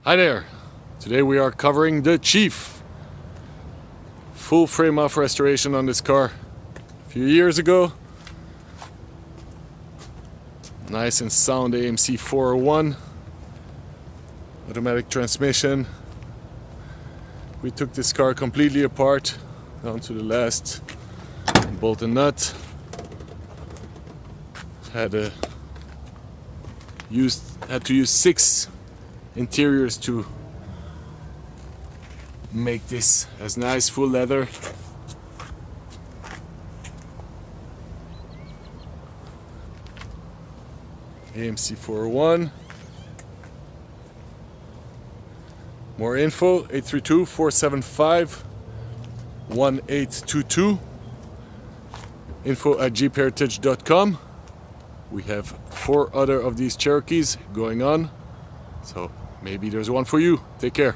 Hi there! Today we are covering the Chief. Full frame off restoration on this car a few years ago. Nice and sound AMC 401. Automatic transmission. We took this car completely apart, down to the last bolt and nut. Had to use 6 interiors to make this as nice, full leather. AMC 401. More info, 832-475-1822. info@jeepheritage.com. We have 4 other of these Cherokees going on, so maybe there's one for you. Take care.